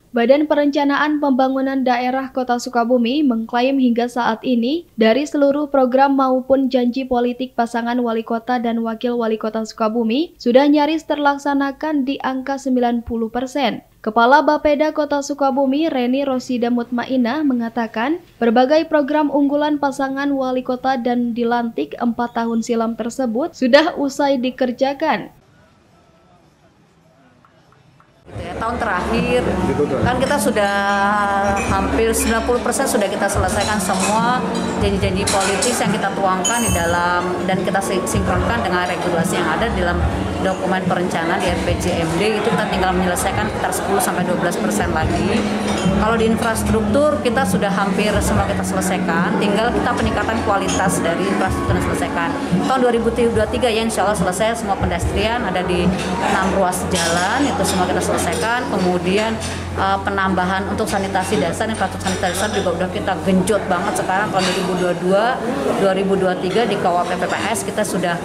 Badan Perencanaan Pembangunan Daerah Kota Sukabumi mengklaim hingga saat ini dari seluruh program maupun janji politik pasangan wali kota dan wakil wali kota Sukabumi sudah nyaris terlaksanakan di angka 90%. Kepala Bapeda Kota Sukabumi, Reni Rosida Mutmainah, mengatakan berbagai program unggulan pasangan wali kota dan dilantik 4 tahun silam tersebut sudah usai dikerjakan. Tahun terakhir kan kita sudah hampir 90% sudah kita selesaikan semua janji-janji politis yang kita tuangkan di dalam dan kita sinkronkan dengan regulasi yang ada di dalam dokumen perencanaan di RPJMD. Itu kita tinggal menyelesaikan sekitar 10-12% lagi. Kalau di infrastruktur kita sudah hampir semua kita selesaikan, tinggal kita peningkatan kualitas dari infrastruktur yang selesaikan. Tahun 2023 ya insya Allah selesai semua pedestrian, ada di 6 ruas jalan itu semua kita selesaikan. Kemudian penambahan untuk sanitasi dasar, infrastruktur sanitasi dasar juga udah kita genjot banget sekarang. Tahun 2022-2023 di KUHP-PPS kita sudah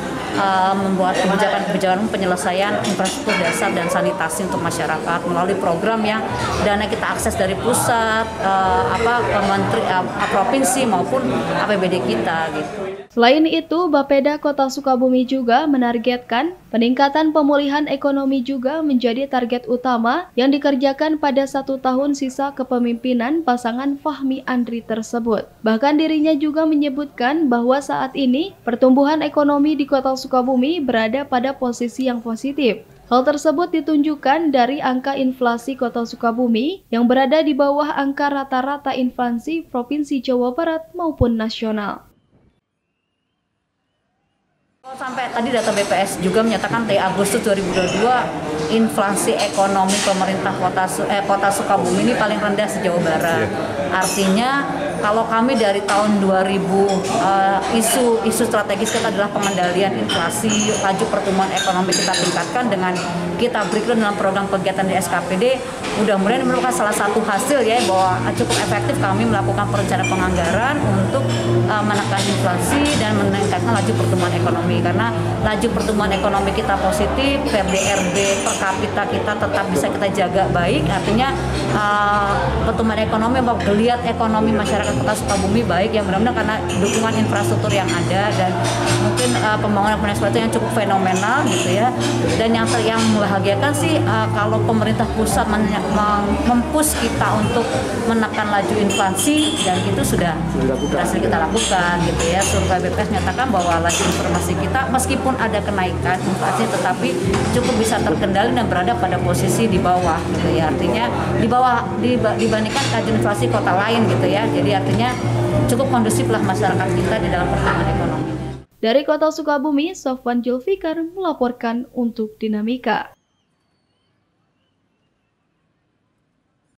membuat kebijakan penyelesaian infrastruktur dasar dan sanitasi untuk masyarakat melalui program yang dana kita akses dari pusat, provinsi maupun APBD kita gitu. Selain itu, Bapeda Kota Sukabumi juga menargetkan peningkatan pemulihan ekonomi juga menjadi target utama yang dikerjakan pada 1 tahun sisa kepemimpinan pasangan Fahmi Andri tersebut. Bahkan dirinya juga menyebutkan bahwa saat ini pertumbuhan ekonomi di Kota Sukabumi berada pada posisi yang positif. Hal tersebut ditunjukkan dari angka inflasi Kota Sukabumi yang berada di bawah angka rata-rata inflasi Provinsi Jawa Barat maupun nasional. Sampai tadi data BPS juga menyatakan Agustus 2022 inflasi ekonomi pemerintah Kota Sukabumi ini paling rendah se-Jawa Barat. Artinya kalau kami dari tahun 2000 isu strategis kita adalah pengendalian inflasi, laju pertumbuhan ekonomi kita tingkatkan dengan kita berikan dalam program kegiatan di SKPD. Mudah-mudahan merupakan salah satu hasil ya bahwa cukup efektif kami melakukan perencanaan penganggaran untuk menekan inflasi dan meningkatkan laju pertumbuhan ekonomi. Karena laju pertumbuhan ekonomi kita positif, PDRB per kapita kita tetap bisa kita jaga baik. Artinya pertumbuhan ekonomi, geliat ekonomi masyarakat Kota Sukabumi baik yang benar-benar karena dukungan infrastruktur yang ada dan mungkin pembangunan infrastruktur yang cukup fenomenal gitu ya. Dan yang membahagiakan sih kalau pemerintah pusat mempush kita untuk menekan laju inflasi dan itu sudah berhasil kita lakukan gitu ya. Survei BPS menyatakan bahwa laju informasi kita meskipun ada kenaikan inflasi tetapi cukup bisa terkendali dan berada pada posisi di bawah gitu ya. Artinya di bawah dibandingkan laju inflasi kota lain gitu ya. Jadi artinya cukup kondusif lah masyarakat kita di dalam pertumbuhan ekonomi. Dari Kota Sukabumi, Sofwan Julfikar melaporkan untuk Dinamika.